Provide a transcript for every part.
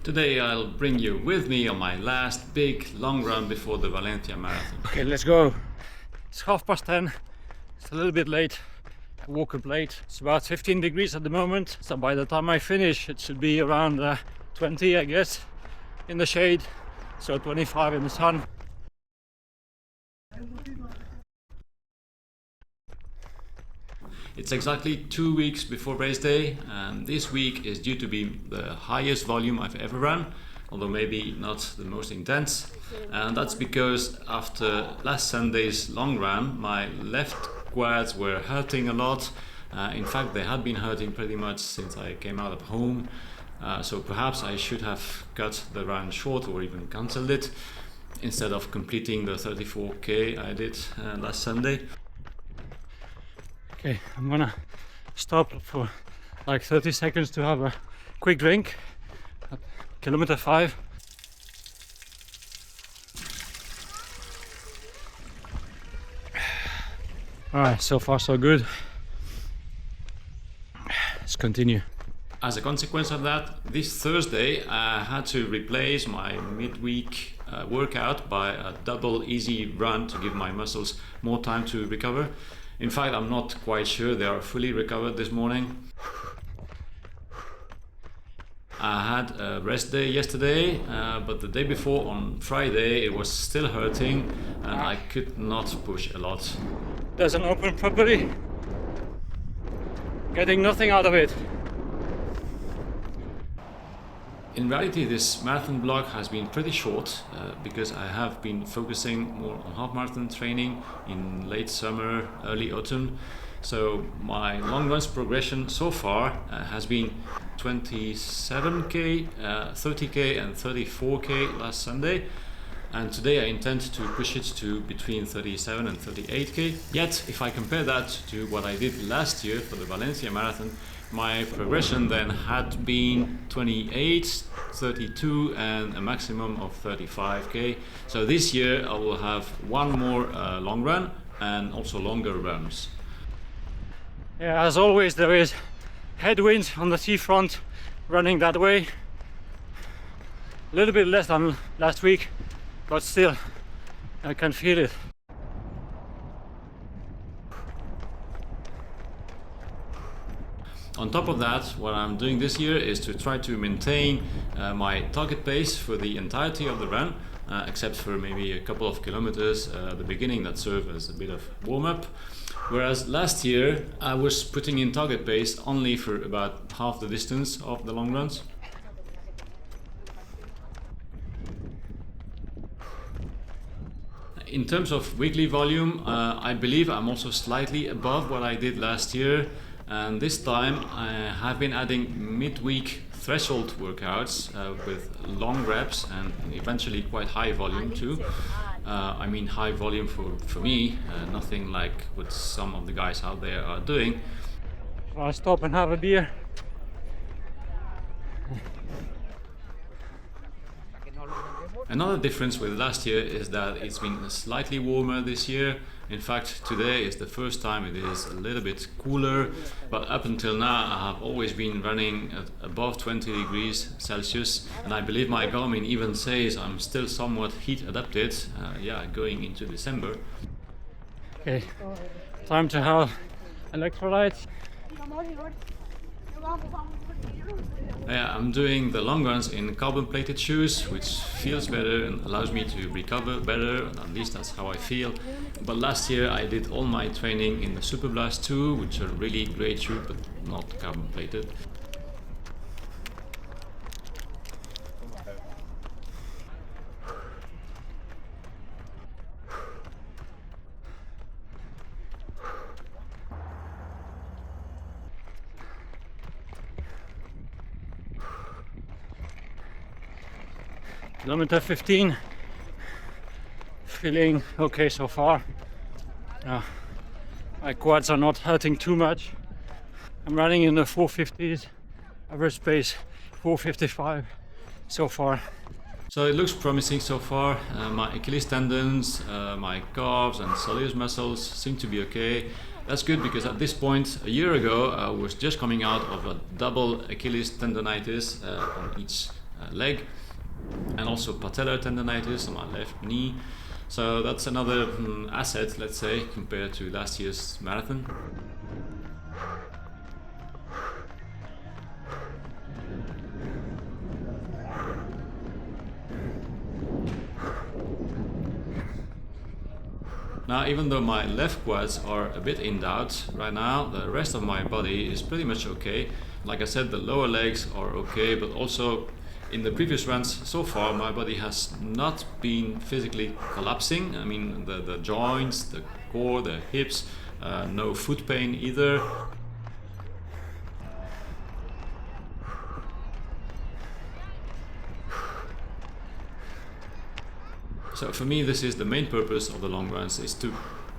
Today I'll bring you with me on my last big long run before the Valencia marathon. Okay, let's go. It's 10:30. It's a little bit late. I woke up late. It's about 15 degrees at the moment. So by the time I finish, it should be around 20, I guess, in the shade. So 25 in the sun. It's exactly 2 weeks before race day, and this week is due to be the highest volume I've ever run, although maybe not the most intense. And that's because after last Sunday's long run, my left quads were hurting a lot. In fact, they had been hurting pretty much since I came out of home. So perhaps I should have cut the run short or even cancelled it instead of completing the 34k I did last Sunday. Okay, I'm gonna stop for like 30 seconds to have a quick drink at kilometer 5. Alright, so far so good. Let's continue. As a consequence of that, this Thursday I had to replace my midweek workout by a double easy run to give my muscles more time to recover. In fact, I'm not quite sure they are fully recovered this morning. I had a rest day yesterday, but the day before on Friday it was still hurting and I could not push a lot. Doesn't open properly. Getting nothing out of it. In reality, this marathon block has been pretty short because I have been focusing more on half marathon training in late summer, early autumn. So my long runs progression so far has been 27k, 30k and 34k last Sunday. And today I intend to push it to between 37 and 38k. Yet, if I compare that to what I did last year for the Valencia marathon, my progression then had been 28, 32 and a maximum of 35k. So this year I will have one more long run and also longer runs. Yeah, as always there is headwind on the seafront running that way. A little bit less than last week, but still I can feel it. On top of that, what I'm doing this year is to try to maintain my target pace for the entirety of the run, except for maybe a couple of kilometers at the beginning that serve as a bit of warm-up. Whereas last year I was putting in target pace only for about half the distance of the long runs. In terms of weekly volume, I believe I'm also slightly above what I did last year. And this time I have been adding midweek threshold workouts with long reps and eventually quite high volume too. I mean high volume for me, nothing like what some of the guys out there are doing. I'll stop and have a beer. Another difference with last year is that it's been slightly warmer this year. In fact, today is the first time it is a little bit cooler, but up until now I have always been running at above 20 degrees Celsius, and I believe my Garmin even says I'm still somewhat heat adapted, going into December. Okay, time to have electrolytes. Yeah, I'm doing the long runs in carbon-plated shoes, which feels better and allows me to recover better, at least that's how I feel. But last year I did all my training in the Superblast 2, which are really great shoes, but not carbon-plated. Kilometer 15, feeling okay so far. My quads are not hurting too much. I'm running in the 450s, average pace 455 so far. So it looks promising so far. My Achilles tendons, my calves and soleus muscles seem to be okay. That's good because at this point, a year ago, I was just coming out of a double Achilles tendonitis on each leg, and also patellar tendonitis on my left knee. So that's another asset, let's say, compared to last year's marathon. Now, even though my left quads are a bit in doubt right now, the rest of my body is pretty much okay. Like I said, the lower legs are okay, but also in the previous runs so far, my body has not been physically collapsing. I mean, the joints, the core, the hips, no foot pain either. So for me, this is the main purpose of the long runs, is to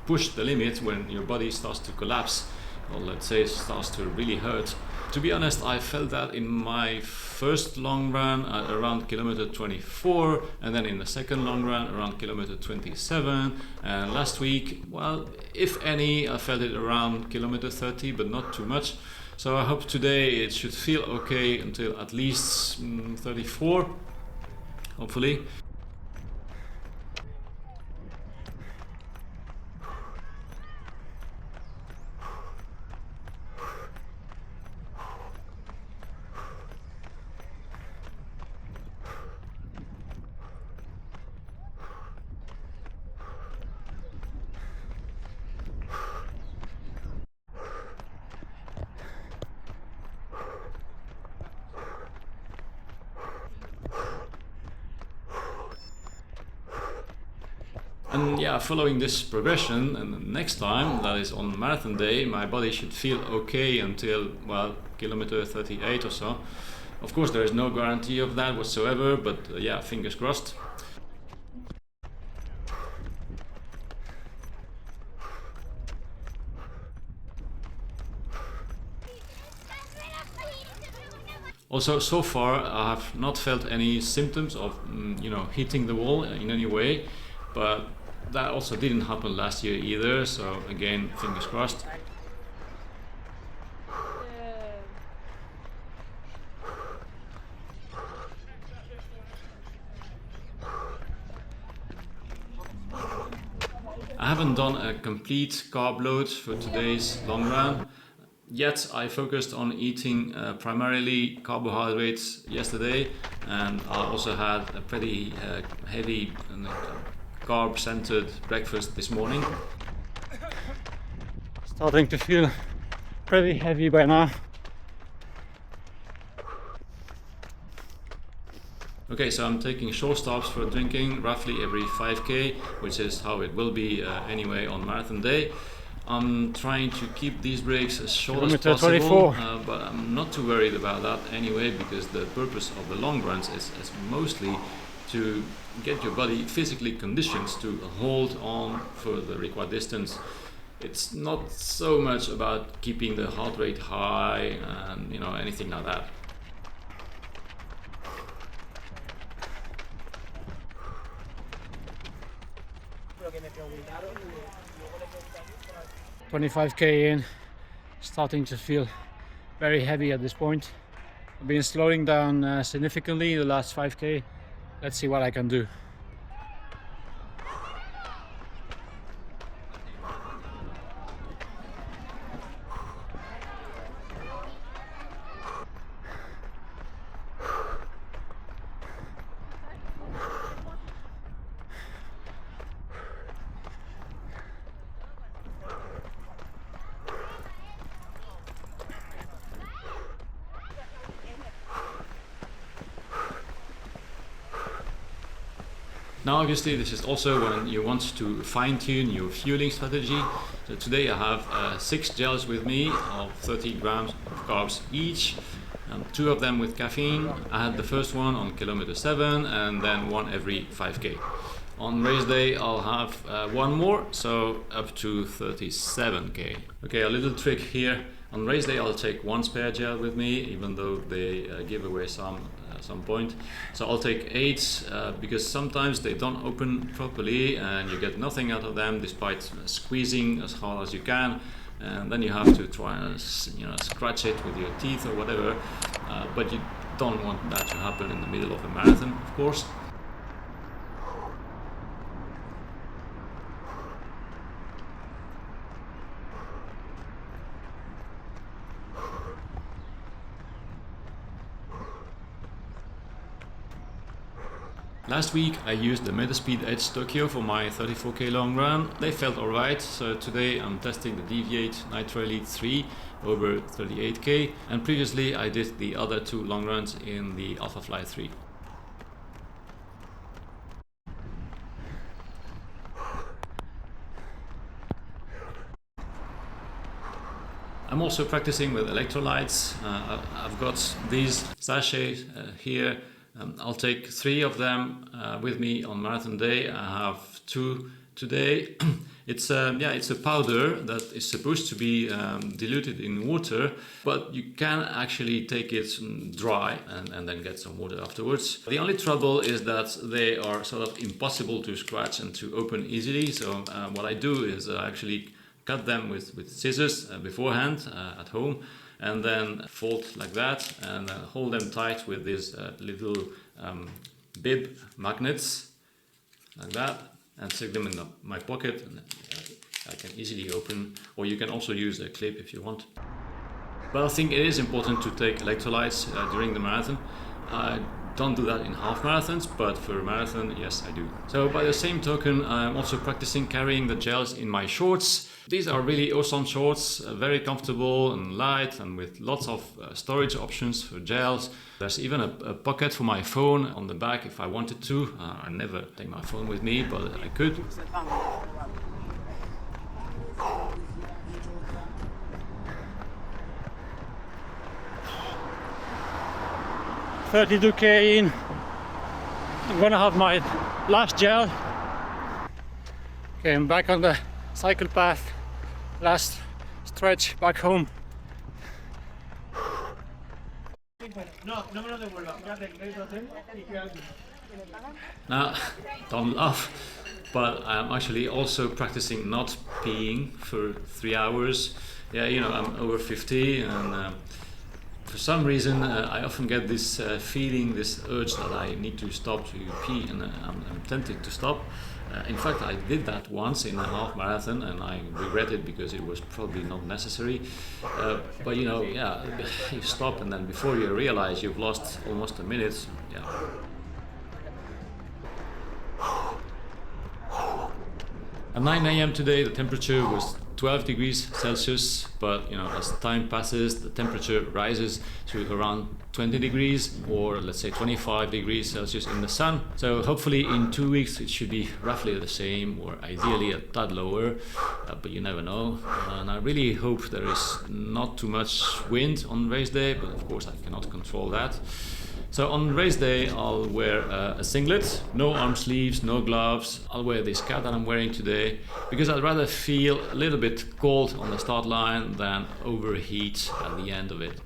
push the limit when your body starts to collapse, or let's say starts to really hurt. To be honest, I felt that in my first long run at around kilometer 24, and then in the second long run around kilometer 27, and last week, well, if any, I felt it around kilometer 30, but not too much. So I hope today it should feel okay until at least 34, hopefully. And yeah, following this progression, and the next time, that is on marathon day, my body should feel okay until, well, kilometer 38 or so. Of course, there is no guarantee of that whatsoever, but yeah, fingers crossed. Also, so far, I have not felt any symptoms of, hitting the wall in any way, but that also didn't happen last year either, so again, fingers crossed. I haven't done a complete carb load for today's long run. Yet I focused on eating primarily carbohydrates yesterday, and I also had a pretty heavy carb-centered breakfast this morning. Starting to feel pretty heavy by now. Okay, so I'm taking short stops for drinking roughly every 5k, which is how it will be anyway on marathon day. I'm trying to keep these breaks as short as possible, but I'm not too worried about that anyway, because the purpose of the long runs is mostly to get your body physically conditioned to hold on for the required distance. It's not so much about keeping the heart rate high and anything like that. "25k in, starting to feel very heavy at this point. I've been slowing down significantly the last 5k. Let's see what I can do." Now obviously this is also when you want to fine-tune your fueling strategy. So today I have 6 gels with me of 30 grams of carbs each, 2 of them with caffeine. I had the first one on kilometer 7 and then one every 5k. On race day I'll have one more, so up to 37k. Okay, a little trick here. On race day I'll take 1 spare gel with me, even though they give away some at some point. So I'll take 8 because sometimes they don't open properly and you get nothing out of them despite squeezing as hard as you can, and then you have to try and scratch it with your teeth or whatever, but you don't want that to happen in the middle of a marathon, of course. Last week I used the Metaspeed Edge Tokyo for my 34k long run. They felt alright, so today I'm testing the Deviate Nitro Elite 3 over 38k, and previously I did the other two long runs in the Alphafly 3. I'm also practicing with electrolytes. I've got these sachets here. I'll take 3 of them with me on marathon day. I have 2 today. It's a powder that is supposed to be diluted in water, but you can actually take it dry and then get some water afterwards. The only trouble is that they are sort of impossible to scratch and to open easily. So what I do is actually cut them with scissors beforehand at home, and then fold like that and hold them tight with these little bib magnets like that, and stick them in my pocket, and I can easily open, or you can also use a clip if you want. But I think it is important to take electrolytes during the marathon. I don't do that in half marathons, but for a marathon, yes, I do. So by the same token, I'm also practicing carrying the gels in my shorts. These are really awesome shorts, very comfortable and light, and with lots of storage options for gels. There's even a pocket for my phone on the back if I wanted to. I never take my phone with me, but I could. "32k in, I'm gonna have my last gel." Okay, I'm back on the cycle path, last stretch back home. Now, don't laugh, but I'm actually also practicing not peeing for 3 hours. Yeah, you know, I'm over 50, and for some reason I often get this feeling, this urge that I need to stop to pee, and I'm tempted to stop. In fact, I did that once in a half marathon, and I regret it because it was probably not necessary. But you know, yeah, you stop, and then before you realize you've lost almost a minute. Yeah. At 9 a.m. today, the temperature was 12 degrees Celsius, but you know, as time passes, the temperature rises to around 20 degrees, or let's say 25 degrees Celsius in the sun. So hopefully in 2 weeks it should be roughly the same, or ideally a tad lower, but you never know. And I really hope there is not too much wind on race day, but of course I cannot control that. So on race day, I'll wear a singlet, no arm sleeves, no gloves. I'll wear this cap that I'm wearing today because I'd rather feel a little bit cold on the start line than overheat at the end of it.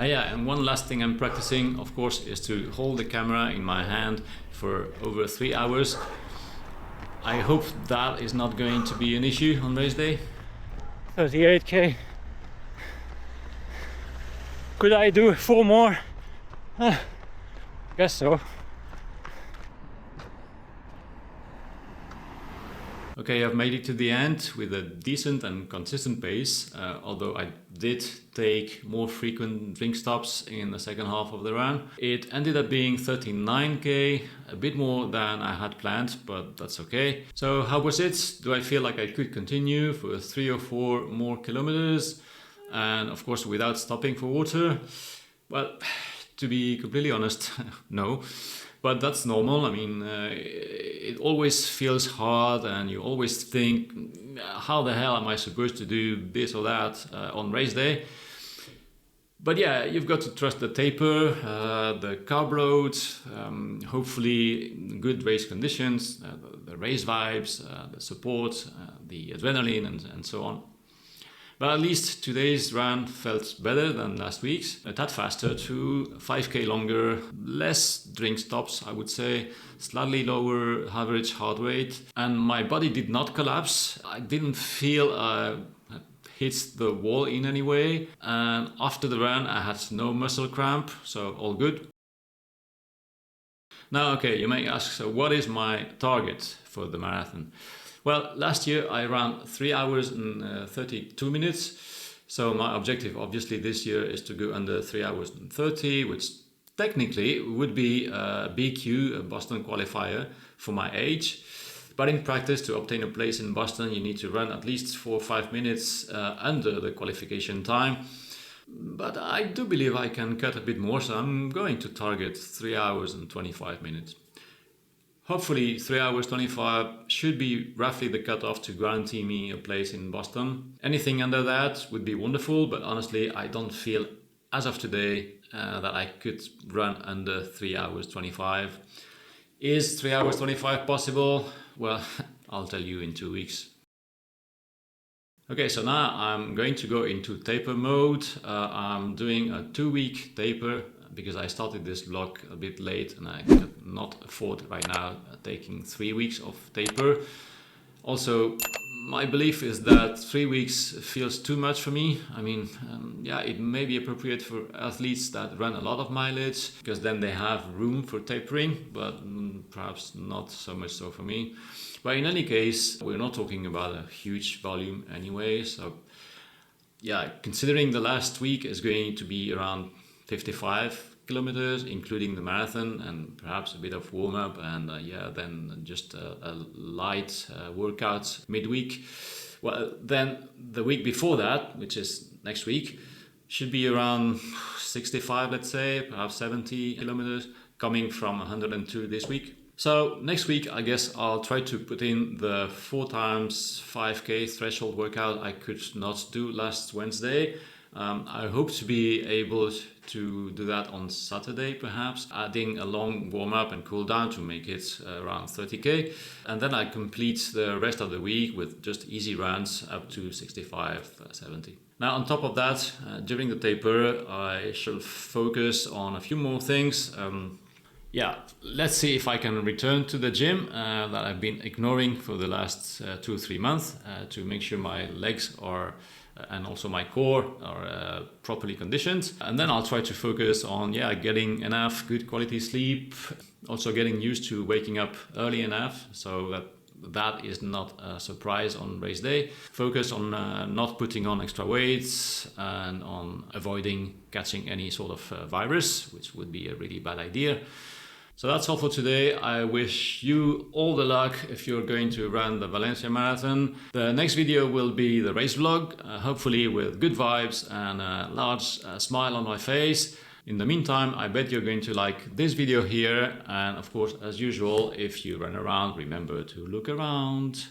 Yeah, and one last thing I'm practicing, of course, is to hold the camera in my hand for over 3 hours. I hope that is not going to be an issue on race day. 38k. Could I do 4 more? Guess so. Okay, I've made it to the end with a decent and consistent pace, although I did take more frequent drink stops in the second half of the run. It ended up being 39k, a bit more than I had planned, but that's okay. So how was it? Do I feel like I could continue for 3 or 4 more kilometers? And of course without stopping for water? Well, to be completely honest, no. But that's normal. I mean, it always feels hard, and you always think, how the hell am I supposed to do this or that on race day? But yeah, you've got to trust the taper, the carb load, hopefully good race conditions, the race vibes, the support, the adrenaline, and so on. But at least today's run felt better than last week's. A tad faster too, 5k longer, less drink stops, I would say, slightly lower average heart rate, and my body did not collapse. I didn't feel a hit the wall in any way. And after the run, I had no muscle cramp, so all good. Now, okay, you may ask, so what is my target for the marathon? Well, last year I ran 3 hours and 32 minutes. So my objective, obviously, this year is to go under 3 hours and 30, which technically would be a BQ, a Boston qualifier, for my age. But in practice, to obtain a place in Boston, you need to run at least 4 or 5 minutes under the qualification time. But I do believe I can cut a bit more, so I'm going to target 3 hours and 25 minutes. Hopefully 3 hours 25 should be roughly the cutoff to guarantee me a place in Boston. Anything under that would be wonderful, but honestly I don't feel as of today that I could run under 3 hours 25. Is 3 hours 25 possible? Well, I'll tell you in 2 weeks. Okay, so now I'm going to go into taper mode. I'm doing a 2-week taper because I started this vlog a bit late and I cannot afford right now taking 3 weeks of taper. Also, my belief is that 3 weeks feels too much for me. I mean, yeah, it may be appropriate for athletes that run a lot of mileage because then they have room for tapering, but perhaps not so much so for me. But in any case, we're not talking about a huge volume anyway. So yeah, considering the last week is going to be around 55 kilometers, including the marathon and perhaps a bit of warm up and yeah, then just a light workout midweek. Well, then the week before that, which is next week, should be around 65, let's say, perhaps 70 kilometers, coming from 102 this week. So next week, I guess I'll try to put in the 4 times 5K threshold workout I could not do last Wednesday. I hope to be able to do that on Saturday, perhaps, adding a long warm-up and cool down to make it around 30K. And then I complete the rest of the week with just easy runs up to 65, 70. Now, on top of that, during the taper, I shall focus on a few more things. Yeah, let's see if I can return to the gym that I've been ignoring for the last 2 or 3 months to make sure my legs are and also my core are properly conditioned. And then I'll try to focus on getting enough good quality sleep, also getting used to waking up early enough so that is not a surprise on race day. Focus on not putting on extra weights and on avoiding catching any sort of virus, which would be a really bad idea. So that's all for today. I wish you all the luck if you're going to run the Valencia Marathon. The next video will be the race vlog, hopefully with good vibes and a large smile on my face. In the meantime, I bet you're going to like this video here. And of course, as usual, if you run around, remember to look around.